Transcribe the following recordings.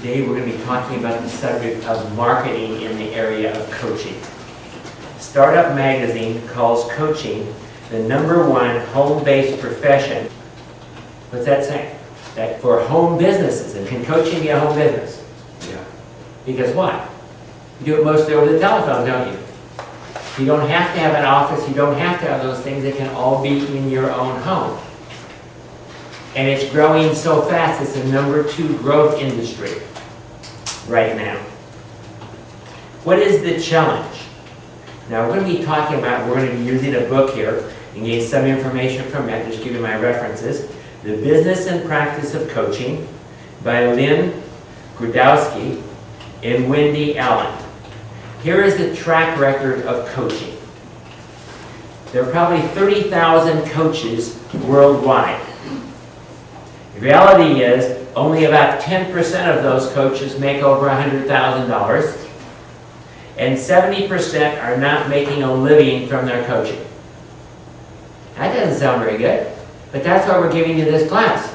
Today we're going to be talking about the subject of marketing in the area of coaching. Startup Magazine calls coaching the #1 home-based profession. What's that saying? That for home businesses. And can coaching be a home business? Yeah. Because why? You do it mostly over the telephone, don't you? You don't have to have an office. You don't have to have those things. It can all be in your own home. And it's growing so fast, it's the #2 growth industry right now. What is the challenge? Now we're going to be talking about, we're going to be using a book here and getting some information from it. Just give you my references. The Business and Practice of Coaching by Lynn Grudowski and Wendy Allen. Here is the track record of coaching. There are probably 30,000 coaches worldwide. The reality is, only about 10% of those coaches make over $100,000, and 70% are not making a living from their coaching. That doesn't sound very good, but that's why we're giving you this class.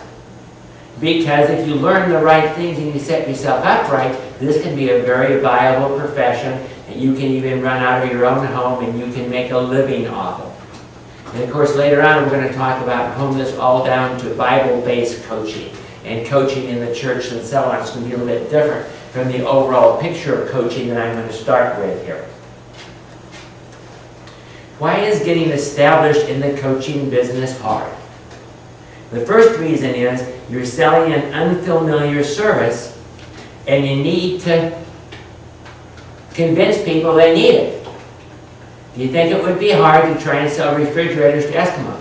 Because if you learn the right things and you set yourself up right, this can be a very viable profession, and you can even run out of your own home and you can make a living off of it. And of course, later on, we're going to talk about home this all down to Bible-based coaching and coaching in the church and so on. It's going to be a little bit different from the overall picture of coaching that I'm going to start with here. Why is getting established in the coaching business hard? The first reason is you're selling an unfamiliar service and you need to convince people they need it. Do you think it would be hard to try and sell refrigerators to Eskimos?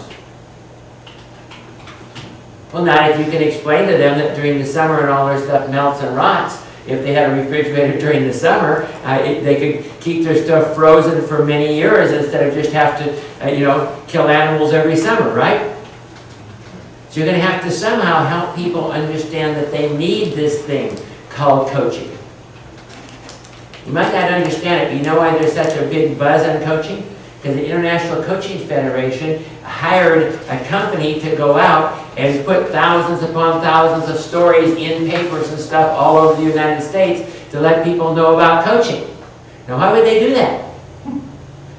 Well, not if you can explain to them that during the summer and all their stuff melts and rots. If they had a refrigerator during the summer, they could keep their stuff frozen for many years instead of just have to, kill animals every summer, right? So you're going to have to somehow help people understand that they need this thing called coaching. You might not understand it, but you know why there's such a big buzz on coaching? Because the International Coaching Federation hired a company to go out and put thousands upon thousands of stories in papers and stuff all over the United States to let people know about coaching. Now, why would they do that?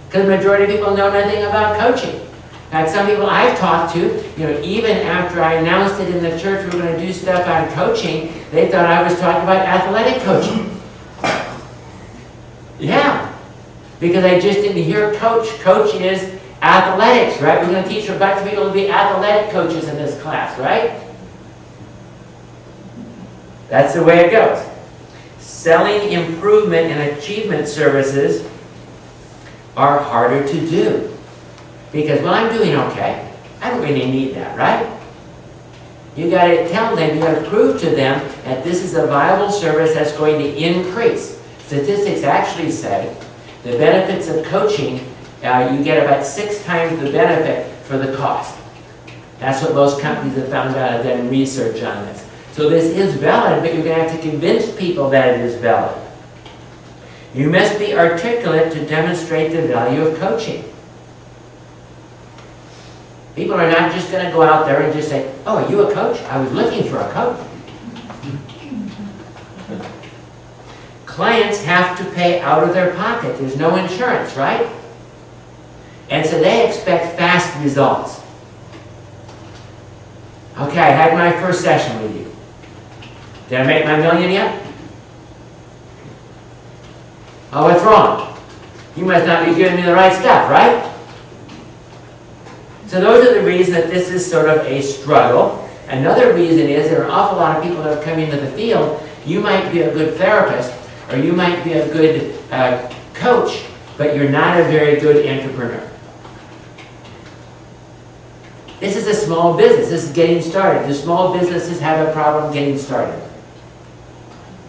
Because the majority of people know nothing about coaching. In fact, some people I've talked to, even after I announced it in the church we're going to do stuff on coaching, they thought I was talking about athletic coaching. Yeah, because I just didn't hear coach. Coach is athletics, right? We're going to teach a bunch of people to be athletic coaches in this class, right? That's the way it goes. Selling improvement and achievement services are harder to do. Because, well, I'm doing okay. I don't really need that, right? You got to tell them, you got to prove to them that this is a viable service that's going to increase. Statistics actually say the benefits of coaching, you get about 6 times the benefit for the cost. That's what most companies have found out and done research on this. So this is valid, but you're going to have to convince people that it is valid. You must be articulate to demonstrate the value of coaching. People are not just going to go out there and just say, "Oh, are you a coach? I was looking for a coach." Clients have to pay out of their pocket. There's no insurance, right? And so they expect fast results. Okay, I had my first session with you. Did I make my million yet? Oh, what's wrong? You must not be giving me the right stuff, right? So those are the reasons that this is sort of a struggle. Another reason is there are an awful lot of people that have come into the field. You might be a good therapist, or you might be a good coach, but you're not a very good entrepreneur. This is a small business. This is getting started. The small businesses have a problem getting started.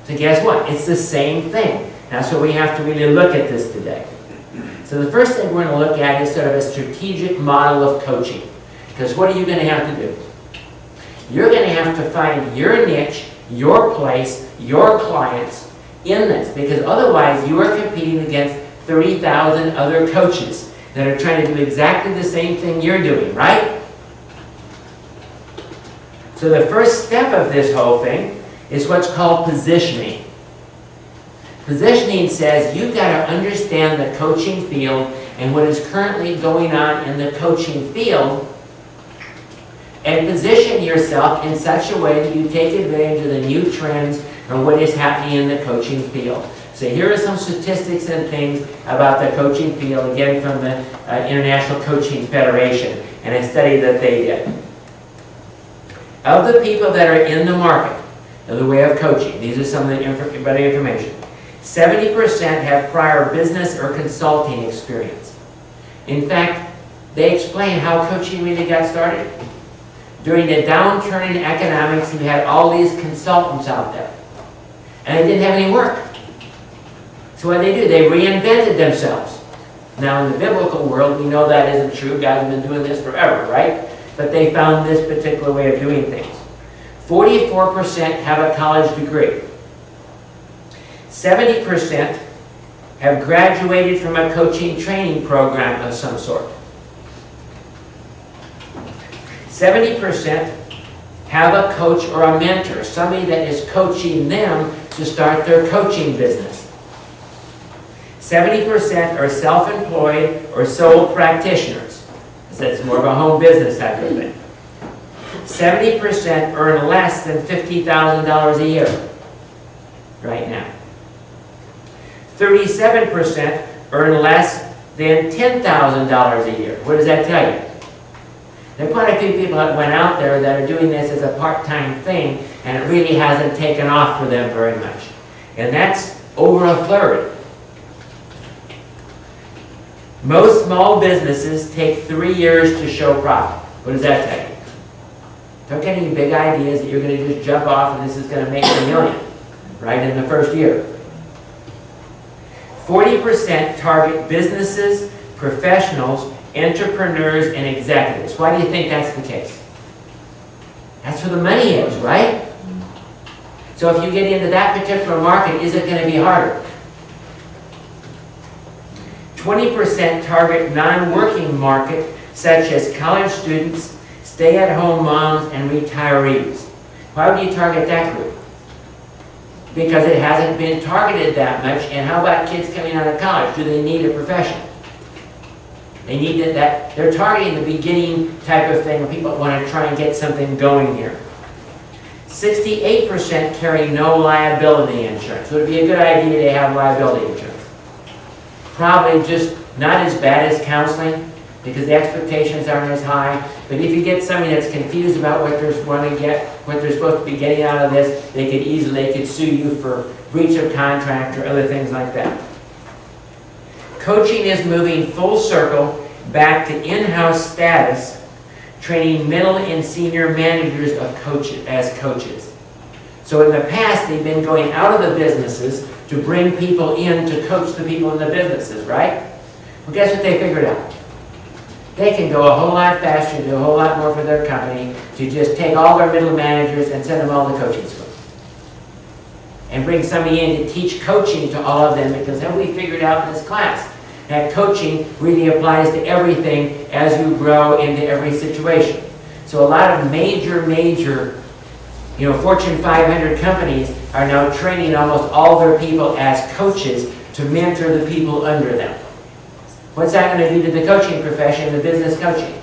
So guess what? It's the same thing. Now, so we have to really look at this today. So the first thing we're going to look at is sort of a strategic model of coaching. Because what are you going to have to do? You're going to have to find your niche, your place, your clients in this. Because otherwise you are competing against 30,000 other coaches that are trying to do exactly the same thing you're doing, right? So the first step of this whole thing is what's called positioning. Positioning says you've got to understand the coaching field and what is currently going on in the coaching field, and position yourself in such a way that you take advantage of the new trends or what is happening in the coaching field. So here are some statistics and things about the coaching field, again from the International Coaching Federation, and a study that they did. Of the people that are in the market of the way of coaching, these are some of the information. 70% have prior business or consulting experience. In fact, they explain how coaching really got started. During the downturn in economics, you had all these consultants out there, and they didn't have any work. So what did they do? They reinvented themselves. Now in the biblical world, we know that isn't true. God has been doing this forever, right? But they found this particular way of doing things. 44% have a college degree. 70% have graduated from a coaching training program of some sort. 70% have a coach or a mentor, somebody that is coaching them to start their coaching business. 70% are self-employed or sole practitioners. That's more of a home business type of thing. 70% earn less than $50,000 a year right now. 37% earn less than $10,000 a year. What does that tell you? There are quite a few people that went out there that are doing this as a part-time thing, and it really hasn't taken off for them very much. And that's over a third. Most small businesses take 3 years to show profit. What does that tell you? Don't get any big ideas that you're going to just jump off and this is going to make $1 million right in the first year. 40% target businesses, professionals, entrepreneurs, and executives. Why do you think that's the case? That's where the money is, right? So if you get into that particular market, is it going to be harder? 20% target non-working market, such as college students, stay-at-home moms, and retirees. Why would you target that group? Because it hasn't been targeted that much. And how about kids coming out of college? Do they need a profession? They need that. They're targeting the beginning type of thing when people want to try and get something going here. 68% carry no liability insurance. Would it be a good idea to have liability insurance? Probably just not as bad as counseling, because the expectations aren't as high. But if you get somebody that's confused about what they're supposed to be getting out of this, they could sue you for breach of contract or other things like that. Coaching is moving full circle back to in-house status, training middle and senior managers as coaches. So in the past, they've been going out of the businesses to bring people in to coach the people in the businesses, right? Well, guess what they figured out? They can go a whole lot faster, do a whole lot more for their company, to just take all their middle managers and send them all to coaching school. And bring somebody in to teach coaching to all of them, because then we figured out in this class that coaching really applies to everything as you grow into every situation. So a lot of major, Fortune 500 companies are now training almost all their people as coaches to mentor the people under them. What's that going to do to the coaching profession, the business coaching?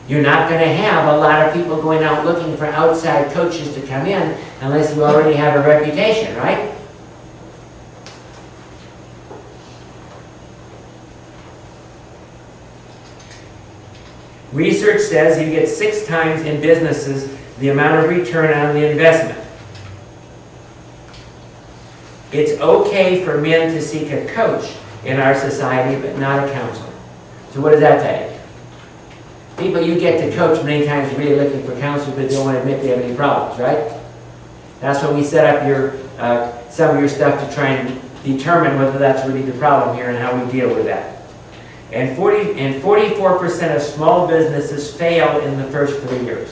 You're not going to have a lot of people going out looking for outside coaches to come in unless you already have a reputation, right? Research says you get 6 times in businesses the amount of return on the investment. It's okay for men to seek a coach in our society, but not a counselor. So what does that tell you? People you get to coach many times are really looking for counselors, but they don't want to admit they have any problems, right? That's when we set up some of your stuff to try and determine whether that's really the problem here and how we deal with that. And 44% of small businesses fail in the first 3 years.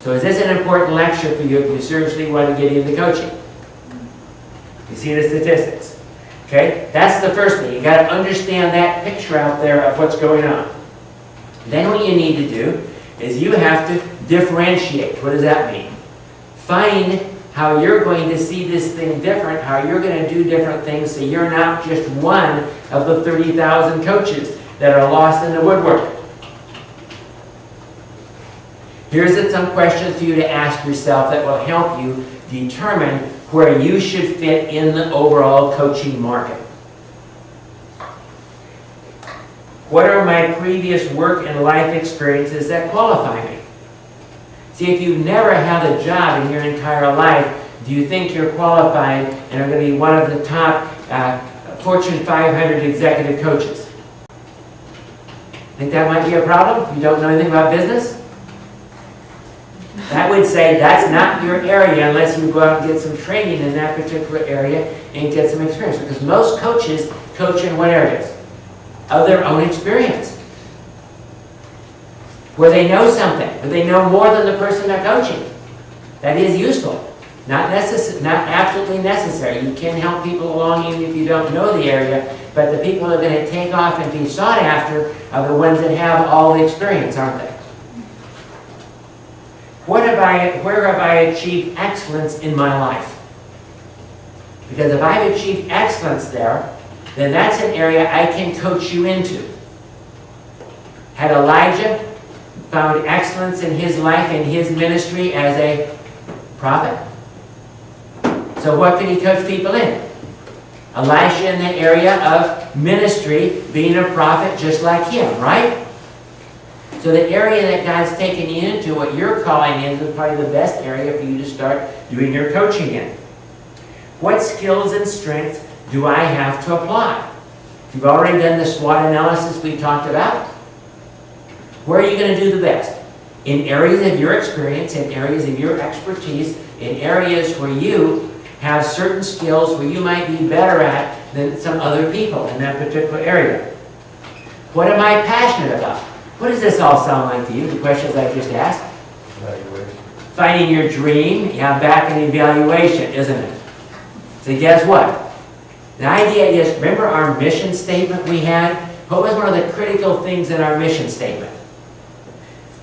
So is this an important lecture for you if you seriously want to get into coaching? You see the statistics. Okay? That's the first thing. You've got to understand that picture out there of what's going on. Then what you need to do is you have to differentiate. What does that mean? Find how you're going to see this thing different, how you're going to do different things so you're not just one of the 30,000 coaches that are lost in the woodwork. Here's some questions for you to ask yourself that will help you determine where you should fit in the overall coaching market. What are my previous work and life experiences that qualify me? See, if you've never had a job in your entire life, do you think you're qualified and are going to be one of the top Fortune 500 executive coaches? Think that might be a problem if you don't know anything about business? That would say that's not your area unless you go out and get some training in that particular area and get some experience. Because most coaches coach in what areas? Of their own experience. Where they know something, where they know more than the person they're coaching. That is useful. Not absolutely necessary. You can help people along even if you don't know the area, but the people that are going to take off and be sought after are the ones that have all the experience, aren't they? Where have I achieved excellence in my life? Because if I've achieved excellence there, then that's an area I can coach you into. Had Elijah found excellence in his life, in his ministry as a prophet? So what could he coach people in? Elisha in the area of ministry, being a prophet just like him, right? So the area that God's taken you into, what you're calling in, is probably the best area for you to start doing your coaching in. What skills and strengths do I have to apply? You've already done the SWOT analysis we talked about. Where are you going to do the best? In areas of your experience, in areas of your expertise, in areas where you have certain skills where you might be better at than some other people in that particular area. What am I passionate about? What does this all sound like to you, the questions I just asked? Evaluation. Finding your dream, yeah, back in evaluation, isn't it? So guess what? The idea is, remember our mission statement we had? What was one of the critical things in our mission statement?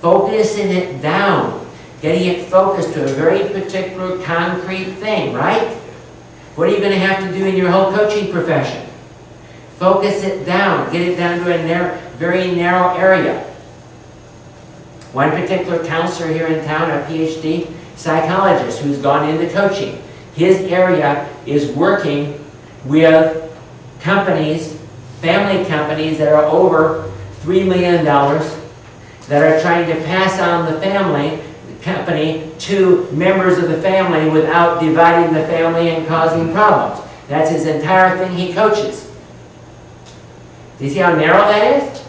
Focusing it down. Getting it focused to a very particular concrete thing, right? What are you going to have to do in your whole coaching profession? Focus it down. Get it down to a very narrow area. One particular counselor here in town, a PhD psychologist who's gone into coaching. His area is working with companies, family companies that are over $3 million that are trying to pass on the company to members of the family without dividing the family and causing problems. That's his entire thing he coaches. Do you see how narrow that is?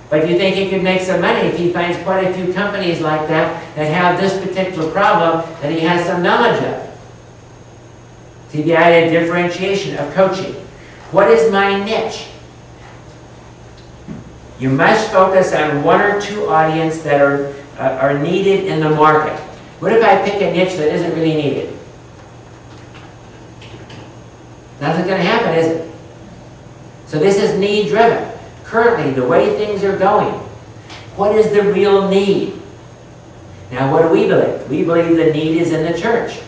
But do you think he could make some money if he finds quite a few companies like that that have this particular problem that he has some knowledge of? See the idea of differentiation of coaching. What is my niche? You must focus on one or two audiences that are needed in the market. What if I pick a niche that isn't really needed? Nothing's going to happen, is it? So this is need-driven. Currently, the way things are going, what is the real need? Now, what do we believe? We believe the need is in the church.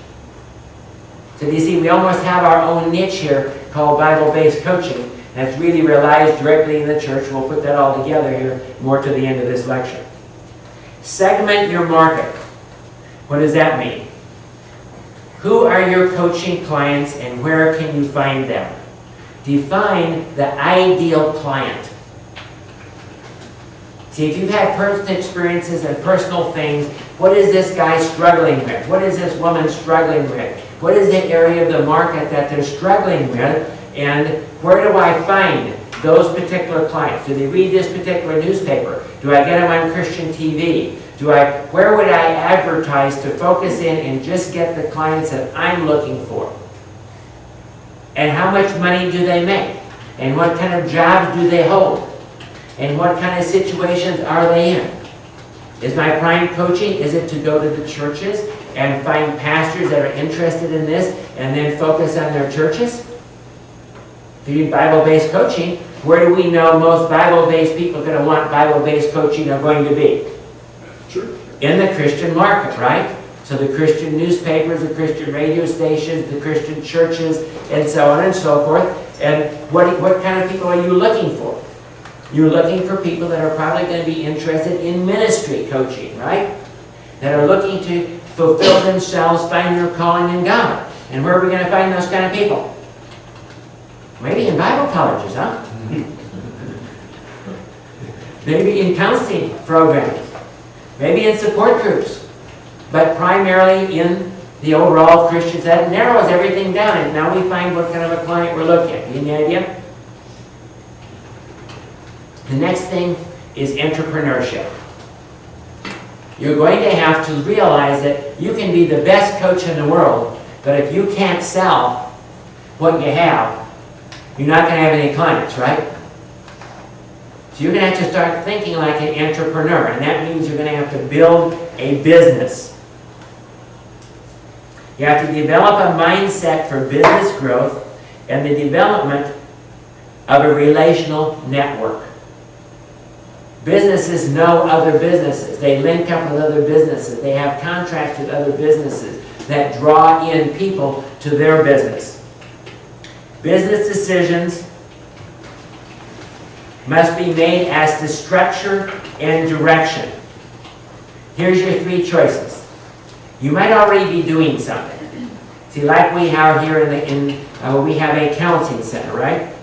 So do you see, we almost have our own niche here called Bible-based coaching. That's really relies directly in the church. We'll put that all together here more to the end of this lecture. Segment your market. What does that mean? Who are your coaching clients and where can you find them? Define the ideal client. See, if you've had personal experiences and personal things, what is this guy struggling with? What is this woman struggling with? What is the area of the market that they're struggling with? And where do I find those particular clients? Do they read this particular newspaper? Do I get them on Christian TV? Where would I advertise to focus in and just get the clients that I'm looking for? And how much money do they make? And what kind of jobs do they hold? And what kind of situations are they in? Is my prime coaching, is it to go to the churches and find pastors that are interested in this and then focus on their churches? If you do Bible-based coaching, where do we know most Bible-based people going to want Bible-based coaching are going to be? Sure. In the Christian market, right? So the Christian newspapers, the Christian radio stations, the Christian churches, and so on and so forth. And what kind of people are you looking for? You're looking for people that are probably going to be interested in ministry coaching, right? That are looking to fulfill themselves, find their calling in God. And where are we going to find those kind of people? Maybe in Bible colleges, huh? Maybe in counseling programs. Maybe in support groups. But primarily in the overall Christians. That narrows everything down, and now we find what kind of a client we're looking at. You get the idea? The next thing is entrepreneurship. You're going to have to realize that you can be the best coach in the world, but if you can't sell what you have, you're not going to have any clients, right? So you're going to have to start thinking like an entrepreneur, and that means you're going to have to build a business. You have to develop a mindset for business growth and the development of a relational network. Businesses know other businesses. They link up with other businesses. They have contracts with other businesses that draw in people to their business. Business decisions must be made as to structure and direction. Here's your three choices. You might already be doing something. See, like we have here we have a counseling center, right?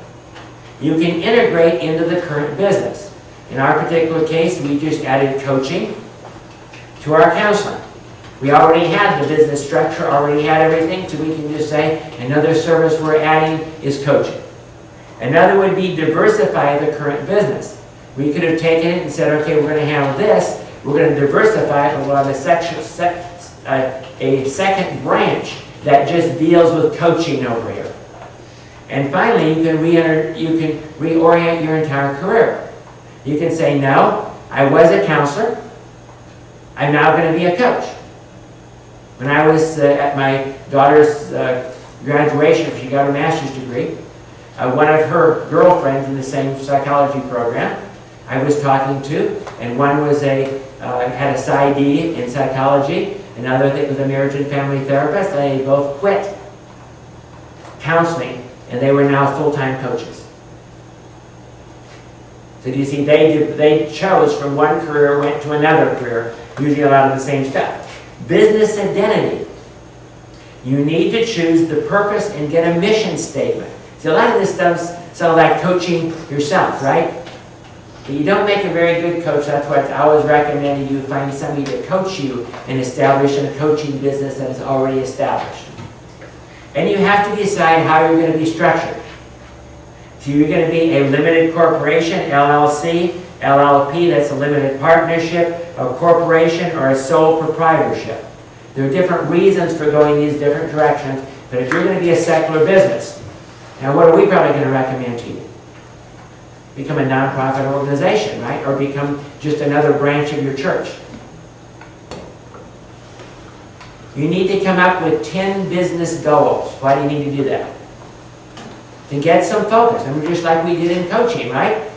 You can integrate into the current business. In our particular case, we just added coaching to our counseling. We already had the business structure, already had everything, so we can just say another service we're adding is coaching. Another would be diversify the current business. We could have taken it and said, okay, we're going to have this, we're going to diversify it, and we'll have a second branch that just deals with coaching over here. And finally, you can reorient your entire career. You can say, no, I was a counselor, I'm now going to be a coach. When I was at my daughter's graduation, she got her master's degree, one of her girlfriends in the same psychology program I was talking to, and one was had a PsyD in psychology, another thing was a marriage and family therapist. They both quit counseling, and they were now full-time coaches. So do you see, they chose from one career, went to another career, using a lot of the same stuff. Business identity. You need to choose the purpose and get a mission statement. See, a lot of this stuff sounds like coaching yourself, right? But you don't make a very good coach. That's why it's always recommended you find somebody to coach you and establish a coaching business that is already established. And you have to decide how you're going to be structured. So you're going to be a limited corporation, LLC, LLP, that's a limited partnership, a corporation, or a sole proprietorship. There are different reasons for going these different directions, but if you're going to be a secular business, now what are we probably going to recommend to you? Become a nonprofit organization, right? Or become just another branch of your church. You need to come up with 10 business goals. Why do you need to do that? To get some focus. I mean, just like we did in coaching, right?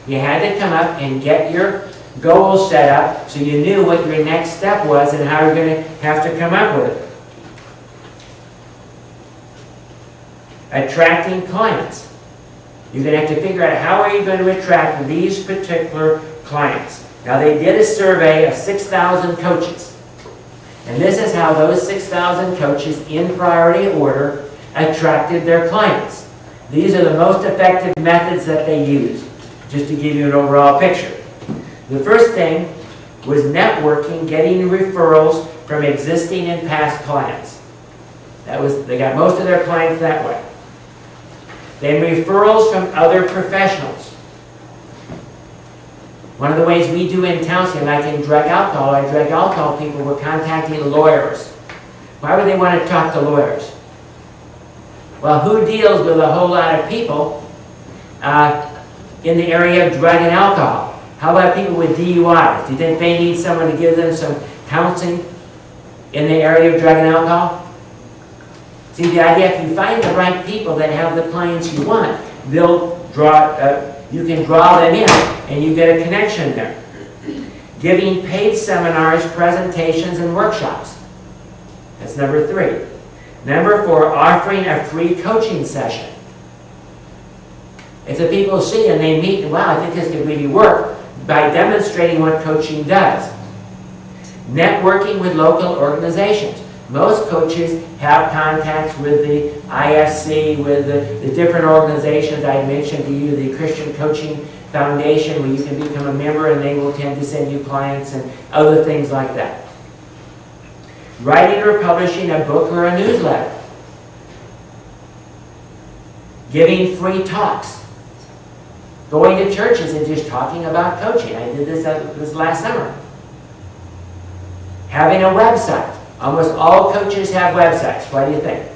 You had to come up and get your goals set up so you knew what your next step was and how you're going to have to come up with it. Attracting clients. You're going to have to figure out how are you going to attract these particular clients. Now they did a survey of 6,000 coaches. And this is how those 6,000 coaches in priority order attracted their clients. These are the most effective methods that they used, just to give you an overall picture. The first thing was networking, getting referrals from existing and past clients. They got most of their clients that way. Then referrals from other professionals. One of the ways we do in counseling, like in drug alcohol, our drug alcohol people were contacting lawyers. Why would they want to talk to lawyers? Well, who deals with a whole lot of people in the area of drug and alcohol? How about people with DUIs? Do you think they need someone to give them some counseling in the area of drug and alcohol? See, the idea, if you find the right people that have the clients you want, you can draw them in, and you get a connection there. Giving paid seminars, presentations, and workshops. That's number 3. Number 4, offering a free coaching session. If the people see and they meet, wow, I think this could really work, by demonstrating what coaching does. Networking with local organizations. Most coaches have contacts with the IFC, with the different organizations. I mentioned to you the Christian Coaching Foundation, where you can become a member and they will tend to send you clients and other things like that. Writing or publishing a book or a newsletter. Giving free talks. Going to churches and just talking about coaching. I did this last summer. Having a website. Almost all coaches have websites. What do you think?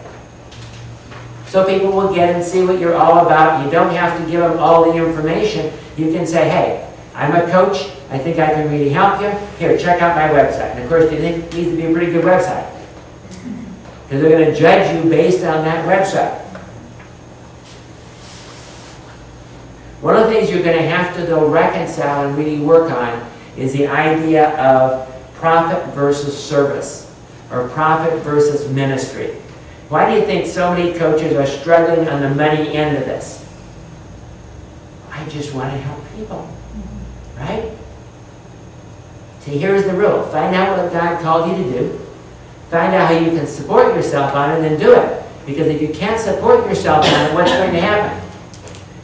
So people will get and see what you're all about. You don't have to give them all the information. You can say, hey, I'm a coach. I think I can really help you. Here, check out my website. And of course, you think it needs to be a pretty good website. Because they're going to judge you based on that website. One of the things you're going to have to, though, reconcile and really work on is the idea of profit versus service, or profit versus ministry. Why do you think so many coaches are struggling on the money end of this? I just want to help people, right? See, here's the rule. Find out what God called you to do. Find out how you can support yourself on it, and then do it. Because if you can't support yourself on it, what's going to happen?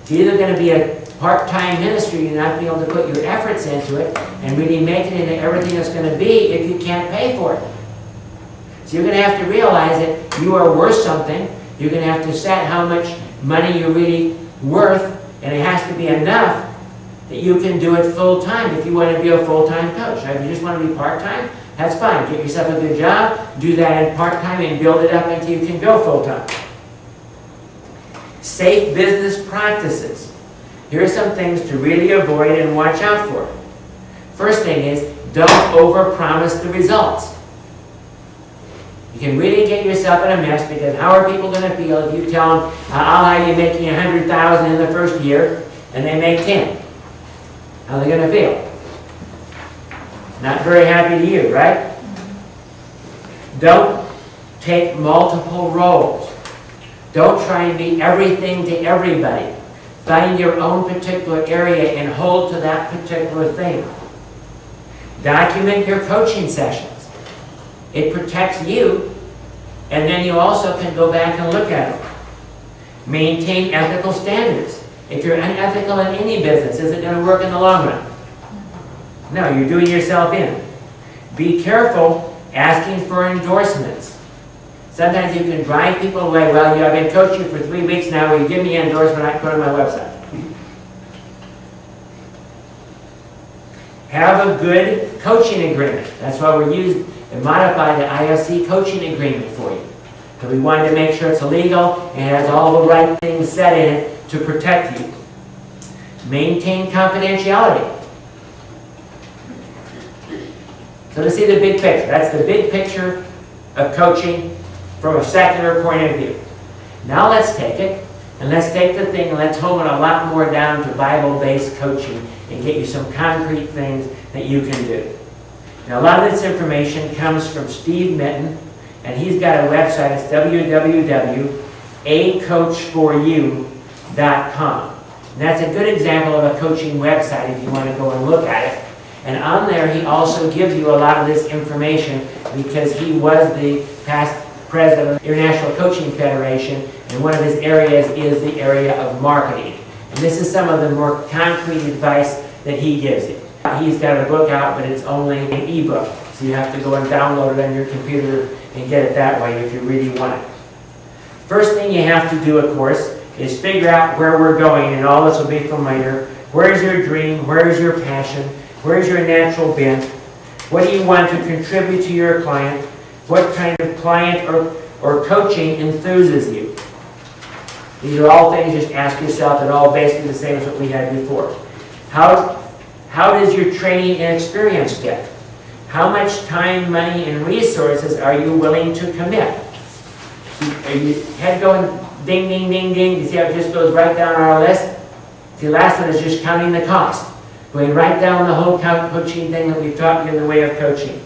It's either going to be a part-time ministry, you're not going to be able to put your efforts into it and really make it into everything it's going to be if you can't pay for it. So you're going to have to realize that you are worth something. You're going to have to set how much money you're really worth, and it has to be enough that you can do it full-time if you want to be a full-time coach. If you just want to be part-time, that's fine. Get yourself a good job, do that in part-time, and build it up until you can go full-time. Safe business practices. Here are some things to really avoid and watch out for. First thing is, don't overpromise the results. You can really get yourself in a mess, because how are people going to feel if you tell them, I'll have you making $100,000 in the first year, and they make 10? How are they going to feel? Not very happy to you, right? Don't take multiple roles. Don't try and be everything to everybody. Find your own particular area and hold to that particular thing. Document your coaching sessions. It protects you, and then you also can go back and look at it. Maintain ethical standards. If you're unethical in any business, is it going to work in the long run? No, you're doing yourself in. Be careful asking for endorsements. Sometimes you can drive people away. Well, I've been coaching for 3 weeks now. Will you give me an endorsement? I can put it on my website. Have a good coaching agreement. That's why we used and modified the IFC coaching agreement for you. So we wanted to make sure it's legal and has all the right things set in it to protect you. Maintain confidentiality. So to see the big picture. That's the big picture of coaching from a secular point of view. Now let's take it, and let's take the thing and let's hone it a lot more down to Bible-based coaching and get you some concrete things that you can do. Now a lot of this information comes from Steve Mitten, and he's got a website. It's www.acoachforyou.com. And that's a good example of a coaching website if you want to go and look at it. And on there he also gives you a lot of this information, because he was the past president of the International Coaching Federation, and one of his areas is the area of marketing. And this is some of the more concrete advice that he gives you. He's got a book out, but it's only an ebook, so you have to go and download it on your computer and get it that way if you really want it. First thing you have to do, of course, is figure out where we're going, and all this will be familiar. Where's your dream? Where's your passion? Where's your natural bent? What do you want to contribute to your client? What kind of client or coaching enthuses you? These are all things just ask yourself, and all basically the same as what we had before. How does your training and experience fit? How much time, money, and resources are you willing to commit? Are you head going ding, ding, ding, ding? You see how it just goes right down our list? See, the last one is just counting the cost. Going right down the whole coaching thing that we've taught you in the way of coaching.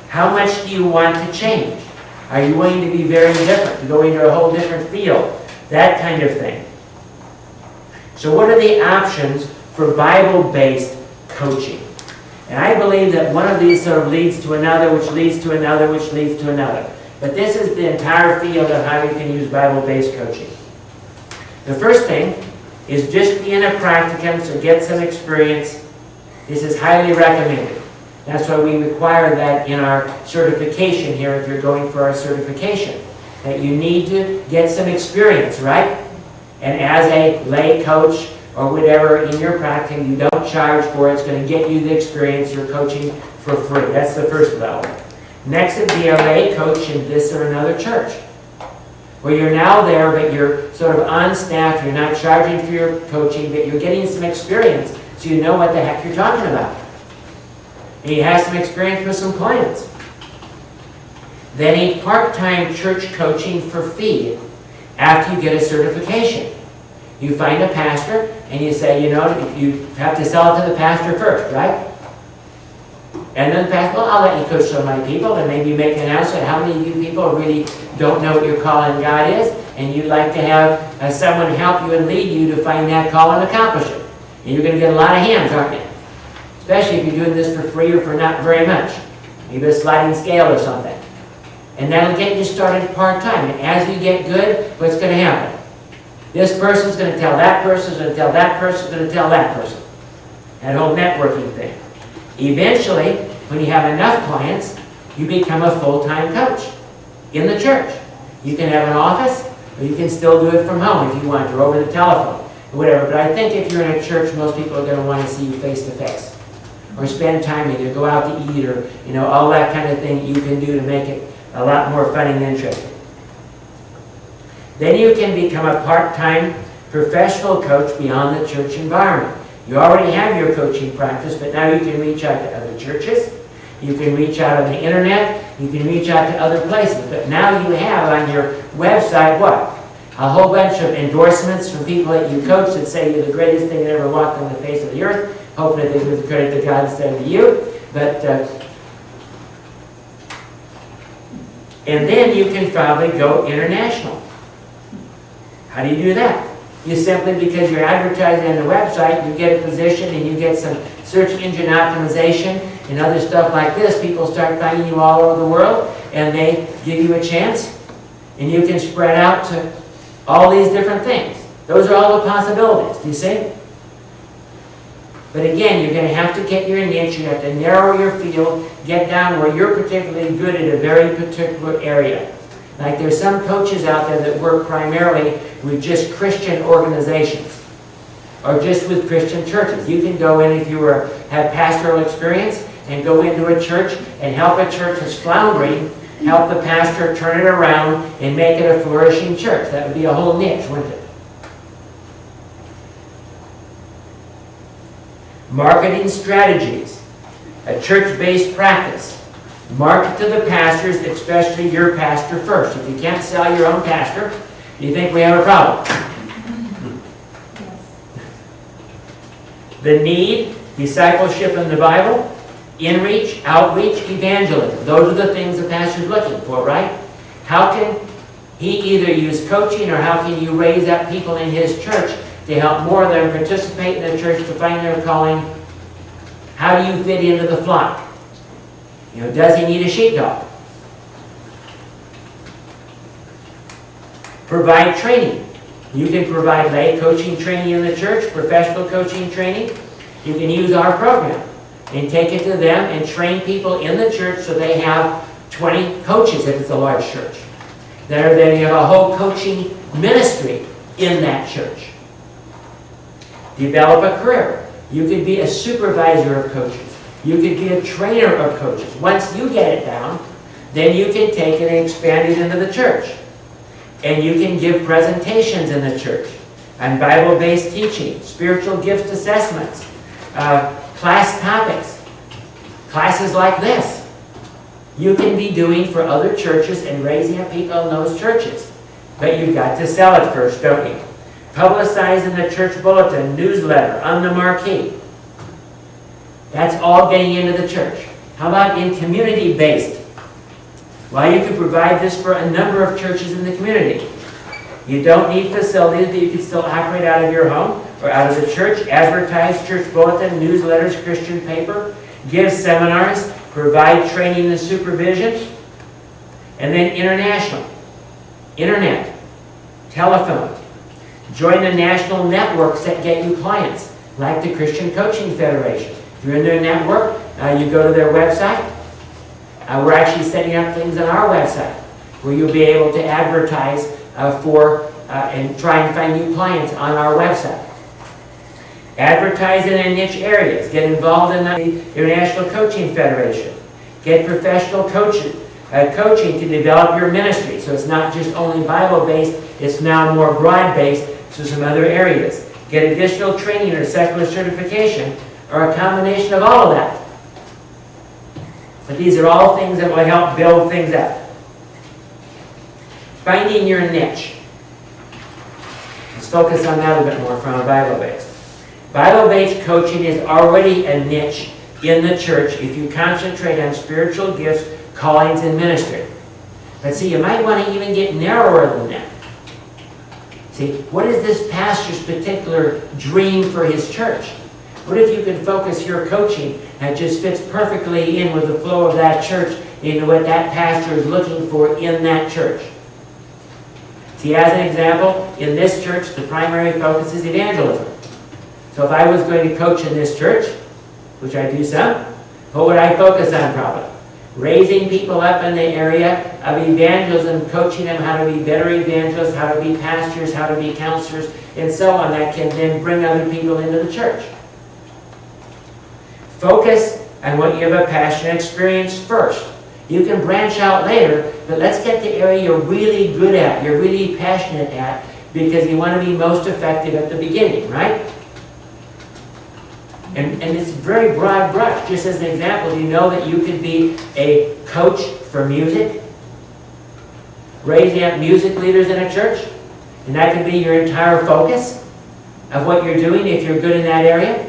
How much do you want to change? Are you willing to be very different, to go into a whole different field? That kind of thing. So what are the options for Bible-based coaching? And I believe that one of these sort of leads to another, which leads to another, which leads to another. But this is the entire field of how you can use Bible-based coaching. The first thing is just be in a practicum, so get some experience. This is highly recommended. That's why we require that in our certification here if you're going for our certification. That you need to get some experience, right? And as a lay coach or whatever in your practicum, you don't charge for it. It's going to get you the experience. You're coaching for free. That's the first level. Next would be a lay coach in this or another church, where you're now there, but you're sort of on staff. You're not charging for your coaching, but you're getting some experience so you know what the heck you're talking about. And you have some experience with some clients. Then a part-time church coaching for fee after you get a certification. You find a pastor and you say, you know, you have to sell it to the pastor first, right? And then the pastor, well, I'll let you coach some of my people, and maybe make an announcement. How many of you people really don't know what your call in God is, and you'd like to have someone help you and lead you to find that call and accomplish it? And you're going to get a lot of hands, aren't you? Especially if you're doing this for free or for not very much. Maybe a sliding scale or something. And that'll get you started part-time. And as you get good, what's going to happen? This person's going to tell that person, going to tell that person, going to tell that person. That whole networking thing. Eventually, when you have enough clients, you become a full-time coach in the church. You can have an office, or you can still do it from home if you want, or over the telephone, or whatever. But I think if you're in a church, most people are going to want to see you face-to-face. Or spend time with you, go out to eat, or all that kind of thing you can do to make it a lot more fun and interesting. Then you can become a part-time professional coach beyond the church environment. You already have your coaching practice, but now you can reach out to other churches. You can reach out on the internet. You can reach out to other places. But now you have on your website what? A whole bunch of endorsements from people that you coach that say you're the greatest thing that ever walked on the face of the earth. Hopefully they give the credit to God instead of to you. But and then you can probably go international. How do you do that? You simply, because you're advertising on the website, you get a position and you get some search engine optimization and other stuff like this. People start finding you all over the world and they give you a chance and you can spread out to all these different things. Those are all the possibilities, do you see? But again, you're going to have to get your niche, you have to narrow your field, get down where you're particularly good at a very particular area. Like there's some coaches out there that work primarily with just Christian organizations or just with Christian churches. You can go in if you have pastoral experience and go into a church and help a church that's floundering, help the pastor turn it around and make it a flourishing church. That would be a whole niche, wouldn't it? Marketing strategies, a church-based practice. Market to the pastors, especially your pastor first. If you can't sell your own pastor, you think we have a problem. The need, discipleship in the Bible, in-reach, outreach, evangelism. Those are the things the pastor's looking for, right? How can he either use coaching or how can you raise up people in his church to help more of them participate in the church to find their calling? How do you fit into the flock? Does he need a sheepdog? Provide training. You can provide lay coaching training in the church, professional coaching training. You can use our program and take it to them and train people in the church so they have 20 coaches if it's a large church. Then you have a whole coaching ministry in that church. Develop a career. You could be a supervisor of coaches. You could be a trainer of coaches. Once you get it down, then you can take it and expand it into the church. And you can give presentations in the church on Bible-based teaching, spiritual gifts assessments, class topics, classes like this. You can be doing for other churches and raising up people in those churches. But you've got to sell it first, don't you? Publicize in the church bulletin, newsletter, on the marquee. That's all getting into the church. How about in community-based Well, you could provide this for a number of churches in the community. You don't need facilities, but you can still operate out of your home or out of the church, advertise church bulletin, newsletters, Christian paper, give seminars, provide training and supervision, and then international, internet, telephone. Join the national networks that get you clients, like the Christian Coaching Federation. If you're in their network, you go to their website. We're actually setting up things on our website where you'll be able to advertise and try and find new clients on our website. Advertise in niche areas. Get involved in the International Coaching Federation. Get professional coaching to develop your ministry. So it's not just only Bible-based, it's now more broad-based to some other areas. Get additional training or secular certification, or a combination of all of that. But these are all things that will help build things up. Finding your niche. Let's focus on that a bit more from a Bible-based. Bible-based coaching is already a niche in the church if you concentrate on spiritual gifts, callings, and ministry. But see, you might want to even get narrower than that. See, what is this pastor's particular dream for his church? What if you could focus your coaching that just fits perfectly in with the flow of that church into what that pastor is looking for in that church? See, as an example, in this church, the primary focus is evangelism. So if I was going to coach in this church, which I do some, what would I focus on probably? Raising people up in the area of evangelism, coaching them how to be better evangelists, how to be pastors, how to be counselors, and so on, that can then bring other people into the church. Focus on what you have a passion and experience first. You can branch out later, but let's get the area you're really good at, you're really passionate at, because you want to be most effective at the beginning, right? And it's very broad brush. Just as an example, you know that you could be a coach for music, raising up music leaders in a church, and that could be your entire focus of what you're doing if you're good in that area.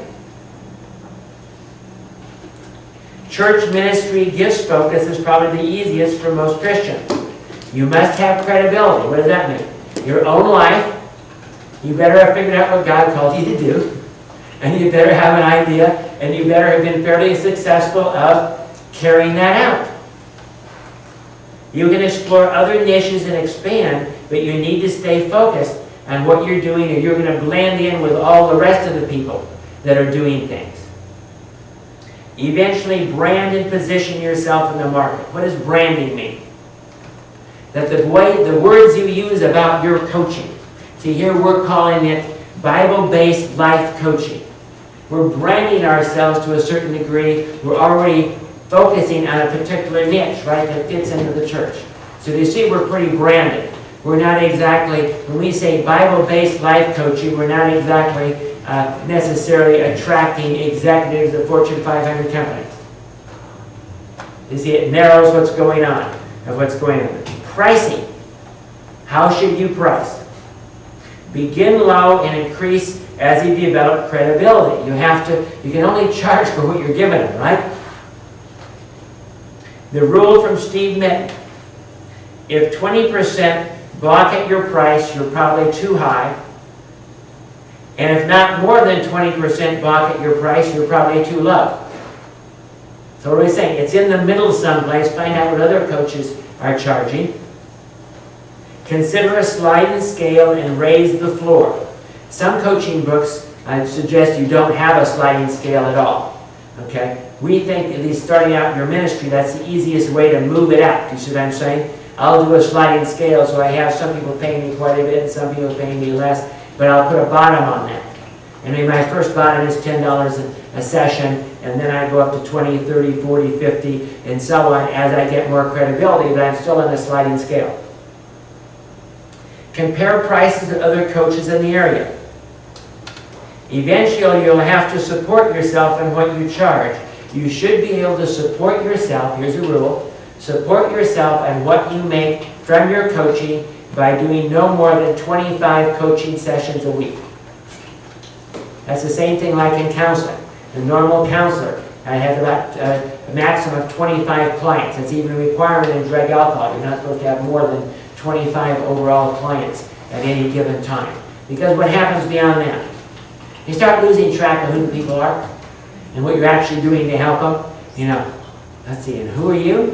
Church ministry gifts focus is probably the easiest for most Christians. You must have credibility. What does that mean? Your own life, you better have figured out what God called you to do. And you better have an idea, and you better have been fairly successful of carrying that out. You can explore other niches and expand, but you need to stay focused on what you're doing, or you're going to blend in with all the rest of the people that are doing things. Eventually, brand and position yourself in the market. What does branding mean? That the words you use about your coaching. See, here we're calling it Bible-based life coaching. We're branding ourselves to a certain degree. We're already focusing on a particular niche, right, that fits into the church. So you see, we're pretty branded. We're not exactly, when we say Bible-based life coaching, we're not exactly necessarily attracting executives of Fortune 500 companies. You see, it narrows what's going on, of what's going on. Pricing. How should you price? Begin low and increase as you develop credibility. You can only charge for what you're giving them, right? The rule from Steve Mitten. If 20% balk at your price, you're probably too high. And if not more than 20% balk at your price, you're probably too low. So what are we saying? It's in the middle someplace. Find out what other coaches are charging. Consider a sliding scale and raise the floor. Some coaching books suggest you don't have a sliding scale at all. Okay? We think, at least starting out in your ministry, that's the easiest way to move it up. Do you see what I'm saying? I'll do a sliding scale, so I have some people paying me quite a bit and some people paying me less, but I'll put a bottom on that. I mean, my first bottom is $10 a session, and then I go up to 20, 30, 40, 50, and so on as I get more credibility, but I'm still on the sliding scale. Compare prices with other coaches in the area. Eventually, you'll have to support yourself in what you charge. You should be able to support yourself, here's a rule, support yourself and what you make from your coaching by doing no more than 25 coaching sessions a week. That's the same thing like in counseling. The normal counselor, I have about a maximum of 25 clients. That's even a requirement in drug alcohol. You're not supposed to have more than 25 overall clients at any given time. Because what happens beyond that? You start losing track of who the people are and what you're actually doing to help them. You know, let's see, and who are you?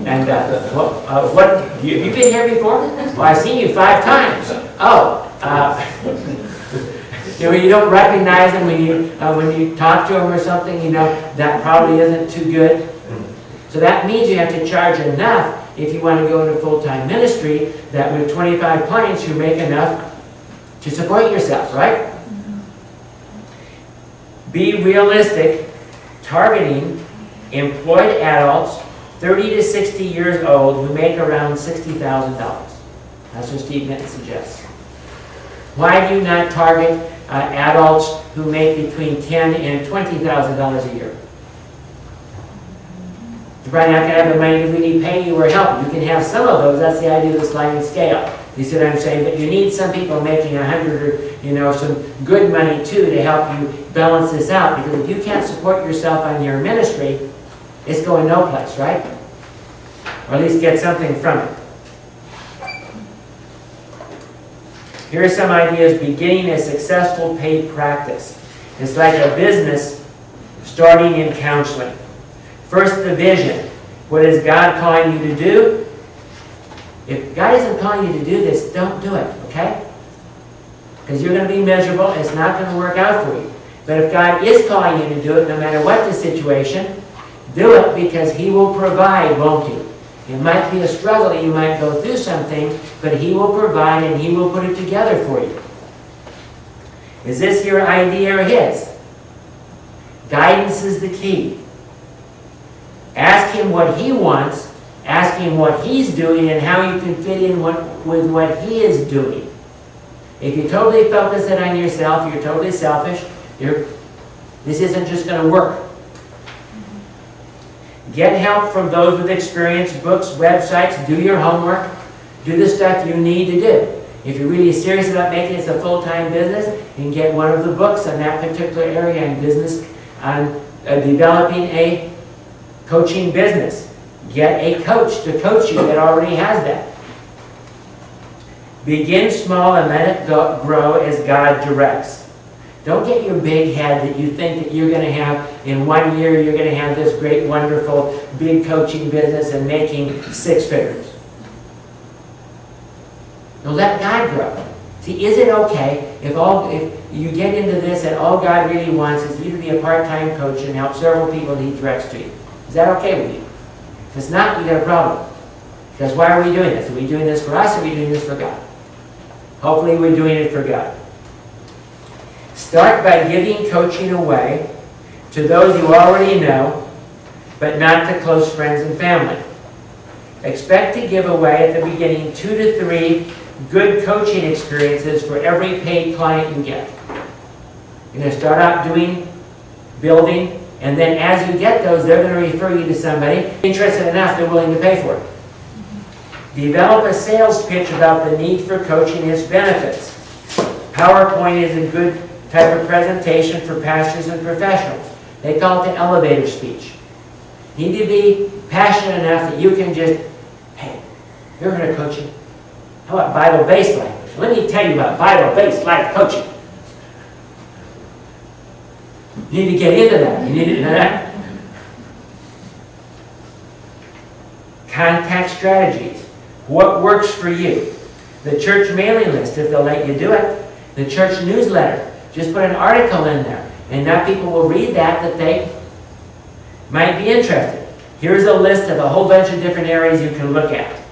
And what have you been here before? Well, I've seen you 5 times. Oh, you know, you don't recognize them when you talk to them or something. You know, that probably isn't too good. So that means you have to charge enough if you want to go into full-time ministry, that with 25 clients you make enough to support yourself, right? Be realistic, targeting employed adults 30 to 60 years old who make around $60,000. That's what Steve Minton suggests. Why do you not target adults who make between $10,000 and $20,000 a year? You're probably not going to have the money to really pay you or help you. You can have some of those. That's the idea of the sliding scale. You see what I'm saying? But you need some people making 100 or, you know, some good money too to help you balance this out. Because if you can't support yourself on your ministry, it's going no place, right? Or at least get something from it. Here are some ideas. Beginning a successful paid practice. It's like a business starting in counseling. First, the vision. What is God calling you to do? If God isn't calling you to do this, don't do it, okay? Because you're going to be miserable and it's not going to work out for you. But if God is calling you to do it, no matter what the situation, do it because He will provide, won't He? It might be a struggle, you might go through something, but He will provide and He will put it together for you. Is this your idea or His? Guidance is the key. Ask Him what He wants, ask Him what He's doing and how you can fit in with what He is doing. If you totally focus it on yourself, you're totally selfish, this isn't just going to work. Get help from those with experience, books, websites, do your homework, do the stuff you need to do. If you're really serious about making this a full-time business, you can get one of the books on that particular area in business, on developing a coaching business. Get a coach to coach you that already has that. Begin small and let it grow as God directs. Don't get your big head that you think that you're going to have, in 1 year, you're going to have this great, wonderful, big coaching business and making 6 figures. No, let God grow. See, is it okay if you get into this and all God really wants is you to be a part-time coach and help several people that He directs to you? Is that okay with you? If it's not, you got a problem. Because why are we doing this? Are we doing this for us or are we doing this for God? Hopefully we're doing it for God. Start by giving coaching away to those you already know, but not to close friends and family. Expect to give away at the beginning 2 to 3 good coaching experiences for every paid client you get. You're going to start out building, and then as you get those, they're going to refer you to somebody interested enough they're willing to pay for it. Develop a sales pitch about the need for coaching and its benefits. PowerPoint is a good type of presentation for pastors and professionals. They call it the elevator speech. You need to be passionate enough that you can just, hey, you're going to coach you. How about Bible-based language? Let me tell you about Bible-based life coaching. You need to get into that. You need to know that. Contact strategies. What works for you? The church mailing list, if they'll let you do it. The church newsletter. Just put an article in there. And now people will read that they might be interested. Here's a list of a whole bunch of different areas you can look at.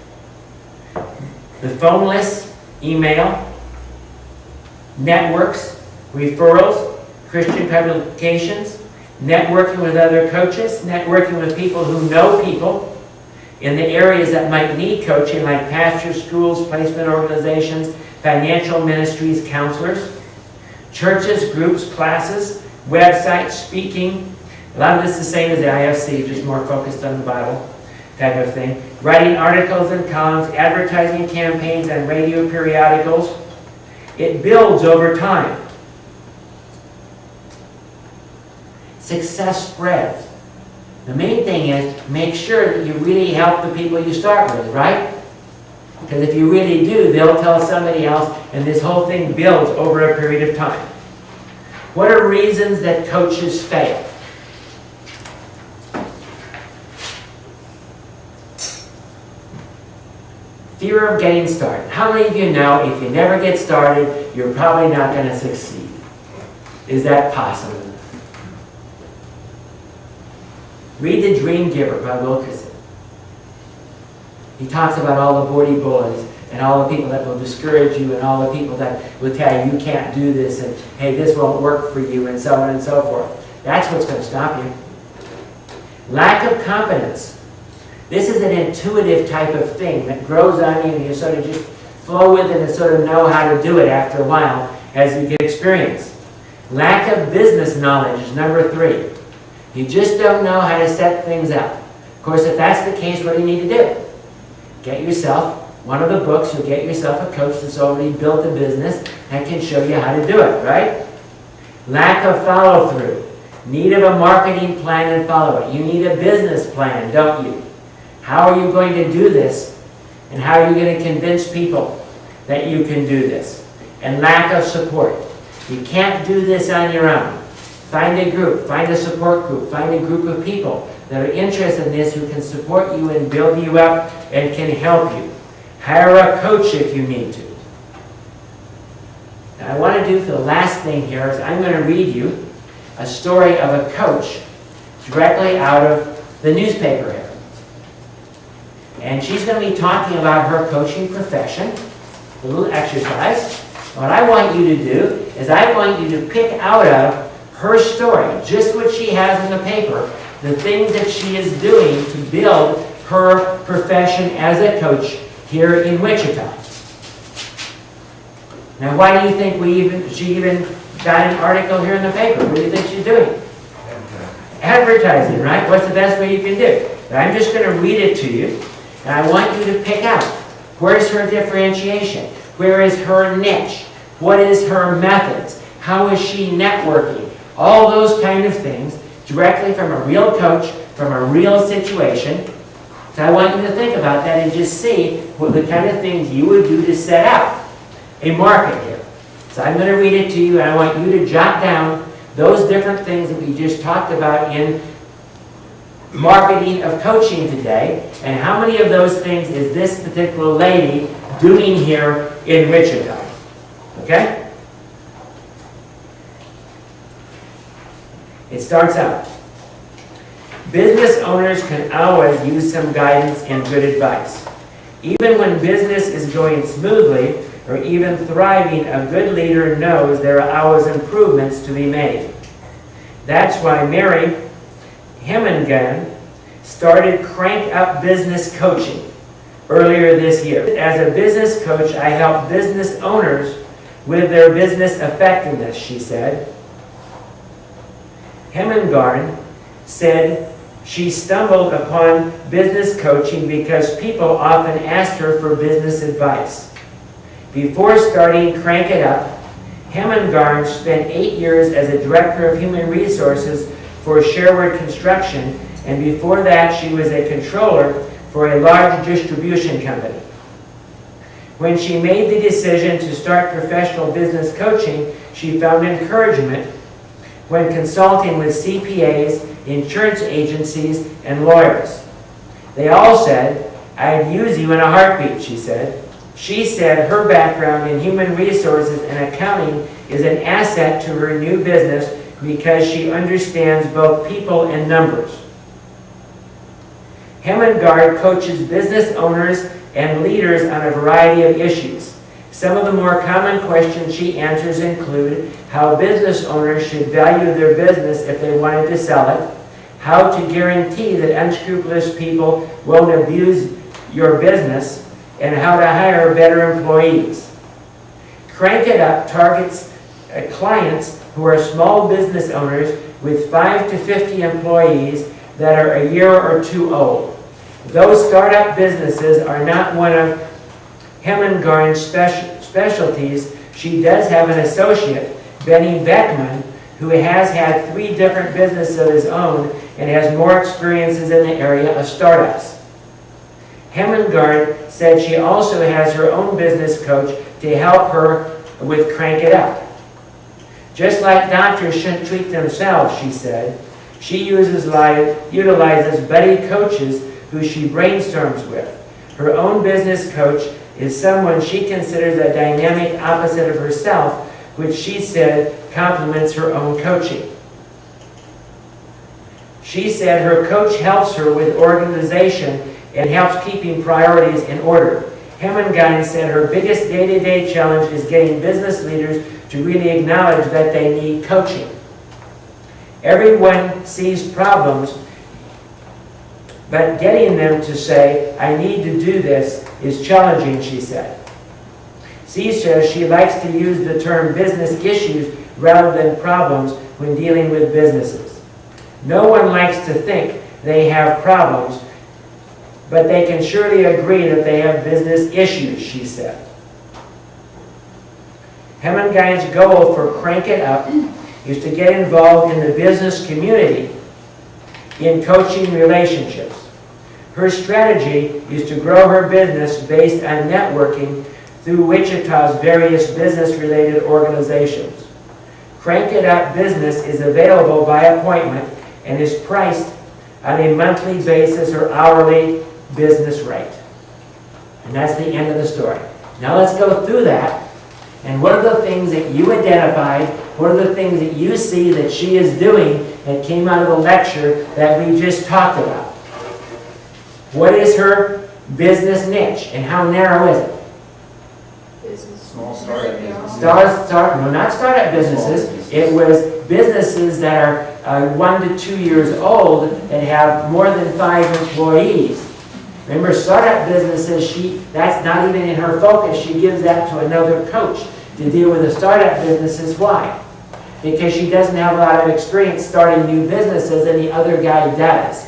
The phone list, email, networks, referrals, Christian publications, networking with other coaches, networking with people who know people in the areas that might need coaching, like pastors, schools, placement organizations, financial ministries, counselors, churches, groups, classes, websites, speaking. A lot of this is the same as the IFC, just more focused on the Bible type of thing. Writing articles and columns, advertising campaigns, and radio periodicals. It builds over time. Success spreads. The main thing is make sure that you really help the people you start with, right? Because if you really do, they'll tell somebody else, and this whole thing builds over a period of time. What are reasons that coaches fail? Fear of getting started. How many of you know if you never get started, you're probably not going to succeed? Is that possible? Read The Dream Giver by Wilkerson. He talks about all the 40 bullies and all the people that will discourage you and all the people that will tell you you can't do this and hey, this won't work for you and so on and so forth. That's what's going to stop you. Lack of confidence. This is an intuitive type of thing that grows on you and you sort of just flow with it and sort of know how to do it after a while as you get experience. Lack of business knowledge is number 3. You just don't know how to set things up. Of course, if that's the case, what do you need to do? Get yourself one of the books, or get yourself a coach that's already built a business and can show you how to do it, right? Lack of follow-through. Need of a marketing plan and follow-it. You need a business plan, don't you? How are you going to do this? And how are you going to convince people that you can do this? And lack of support. You can't do this on your own. Find a group, find a support group, find a group of people that are interested in this who can support you and build you up and can help you. Hire a coach if you need to. Now, I want to do for the last thing here is I'm going to read you a story of a coach directly out of the newspaper here. And she's going to be talking about her coaching profession, a little exercise. What I want you to do is I want you to pick out of her story, just what she has in the paper, the things that she is doing to build her profession as a coach here in Wichita. Now, why do you think she even got an article here in the paper? What do you think she's doing? Advertising, right? What's the best way you can do? But I'm just going to read it to you, and I want you to pick out where's her differentiation, where is her niche, what is her methods, how is she networking, all those kind of things directly from a real coach, from a real situation. So I want you to think about that and just see what the kind of things you would do to set up a market here. So I'm going to read it to you, and I want you to jot down those different things that we just talked about in marketing of coaching today, and how many of those things is this particular lady doing here in Wichita. Okay? It starts out. Business owners can always use some guidance and good advice. Even when business is going smoothly or even thriving, a good leader knows there are always improvements to be made. That's why Mary Hemmingham started Crank Up Business Coaching earlier this year. As a business coach, I help business owners with their business effectiveness, she said. Hemmingham said she stumbled upon business coaching because people often asked her for business advice. Before starting Crank It Up, Hemmingham spent 8 years as a director of human resources for Sherwood Construction, and before that she was a controller for a large distribution company. When she made the decision to start professional business coaching, she found encouragement when consulting with CPAs, insurance agencies, and lawyers. They all said, "I'd use you in a heartbeat," she said. She said her background in human resources and accounting is an asset to her new business because she understands both people and numbers. Hemmingham coaches business owners and leaders on a variety of issues. Some of the more common questions she answers include how business owners should value their business if they wanted to sell it, how to guarantee that unscrupulous people won't abuse your business, and how to hire better employees. Crank It Up targets clients who are small business owners with 5 to 50 employees that are a year or two old. Those startup businesses are not one of Hemmingham's specialties. She does have an associate, Benny Beckman, who has had 3 different businesses of his own and has more experiences in the area of startups. Hemmengard said she also has her own business coach to help her with Crank It Up. Just like doctors shouldn't treat themselves, she said, she utilizes buddy coaches who she brainstorms with. Her own business coach is someone she considers a dynamic opposite of herself, which she said complements her own coaching. She said her coach helps her with organization and helps keeping priorities in order. Hemmengard said her biggest day-to-day challenge is getting business leaders to really acknowledge that they need coaching. Everyone sees problems, but getting them to say, I need to do this, is challenging, she said. She says she likes to use the term business issues rather than problems when dealing with businesses. No one likes to think they have problems, but they can surely agree that they have business issues, she said. Hemmengard's goal for Crank It Up is to get involved in the business community in coaching relationships. Her strategy is to grow her business based on networking through Wichita's various business-related organizations. Crank It Up business is available by appointment and is priced on a monthly basis or hourly business rate. And that's the end of the story. Now let's go through that. And what are the things that you identified? What are the things that you see that she is doing that came out of the lecture that we just talked about? What is her business niche and how narrow is it? Small startup businesses. No, not startup businesses. It was businesses that are 1 to 2 years old that have more than 5 employees. Remember, startup businesses, that's not even in her focus. She gives that to another coach to deal with the startup businesses. Why? Because she doesn't have a lot of experience starting new businesses, and the other guy does.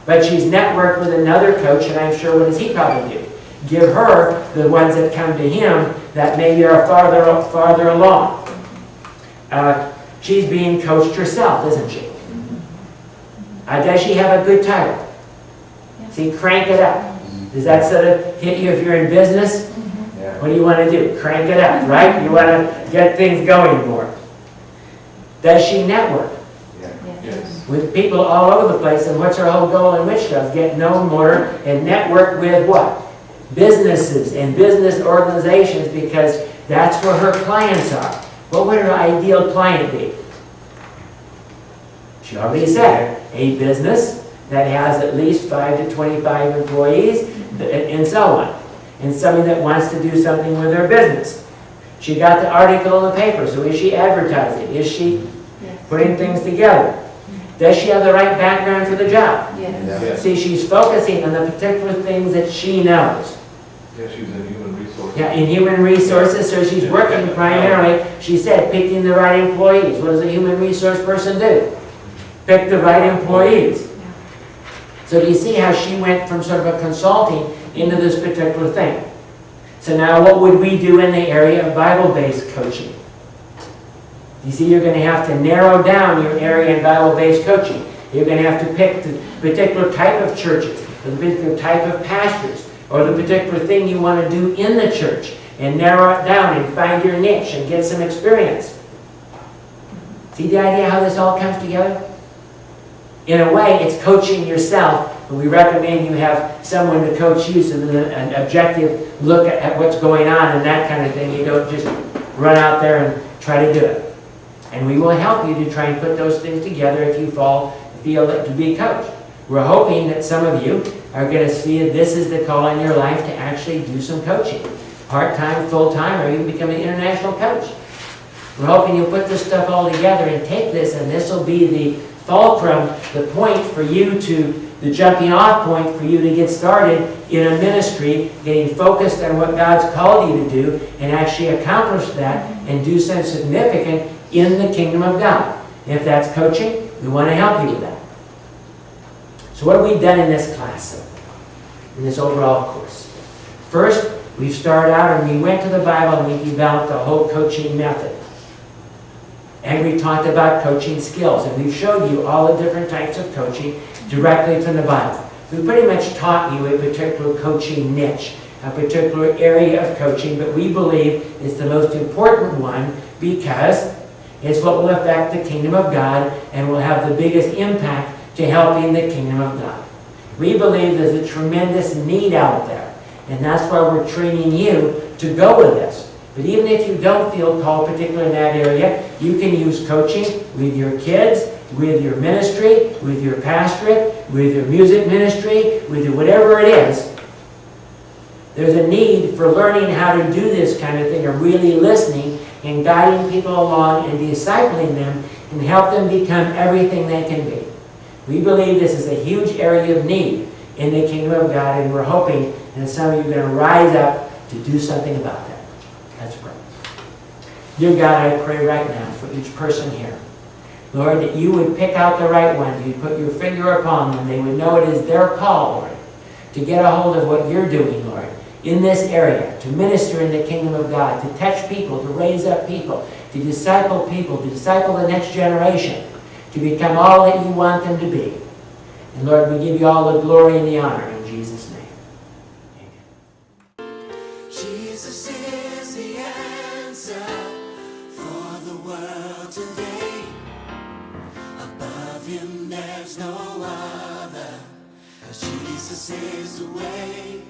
But she's networked with another coach, and I'm sure what does he probably do? Give her the ones that come to him that maybe are farther along. She's being coached herself, isn't she? Does she have a good title? See, Crank It Up. Does that sort of hit you if you're in business? Yeah. What do you want to do? Crank it up, right? You want to get things going more. Does she network? Yeah. Yes. With people all over the place, and what's her whole goal in Wichita? Get known more and network with what? Businesses and business organizations, because that's where her clients are. What would her ideal client be? She already said, a business that has at least 5 to 25 employees, and so on. And somebody that wants to do something with their business. She got the article in the paper, so is she advertising? Is she putting things together? Does she have the right background for the job? Yes. See, she's focusing on the particular things that she knows. Yeah, she was in human resources. Yeah, in human resources, so she's working primarily, she said, picking the right employees. What does a human resource person do? Pick the right employees. So do you see how she went from sort of a consulting into this particular thing? So now what would we do in the area of Bible-based coaching? You see, you're going to have to narrow down your area in Bible-based coaching. You're going to have to pick the particular type of churches, or the particular type of pastors, or the particular thing you want to do in the church, and narrow it down and find your niche and get some experience. See the idea how this all comes together? In a way, it's coaching yourself, but we recommend you have someone to coach you so that an objective look at what's going on and that kind of thing. You don't just run out there and try to do it. And we will help you to try and put those things together if you feel to be coached. We're hoping that some of you are going to see that this is the call in your life to actually do some coaching. Part-time, full-time, or even become an international coach. We're hoping you'll put this stuff all together and take this, and this will be the fulcrum, the point for you to, the jumping off point for you to get started in a ministry, getting focused on what God's called you to do, and actually accomplish that and do something significant in the kingdom of God. And if that's coaching, we want to help you with that. So what have we done in this class, in this overall course? First, we started out and we went to the Bible and we developed a whole coaching method. And we talked about coaching skills, and we've showed you all the different types of coaching directly from the Bible. We pretty much taught you a particular coaching niche, a particular area of coaching, but we believe it's the most important one because it's what will affect the kingdom of God and will have the biggest impact to helping the kingdom of God. We believe there's a tremendous need out there, and that's why we're training you to go with this. But even if you don't feel called particularly in that area, you can use coaching with your kids, with your ministry, with your pastorate, with your music ministry, with your whatever it is. There's a need for learning how to do this kind of thing, or really listening and guiding people along and discipling them and help them become everything they can be. We believe this is a huge area of need in the kingdom of God, and we're hoping that some of you are going to rise up to do something about that. Let's pray. Dear God, I pray right now for each person here. Lord, that you would pick out the right ones. You'd put your finger upon them. They would know it is their call, Lord, to get a hold of what you're doing, Lord, in this area, to minister in the kingdom of God, to touch people, to raise up people, to disciple the next generation, to become all that you want them to be. And Lord, we give you all the glory and the honor in Jesus' name. Amen. Jesus is the answer for the world today. Above him there's no other, 'cause Jesus is the way.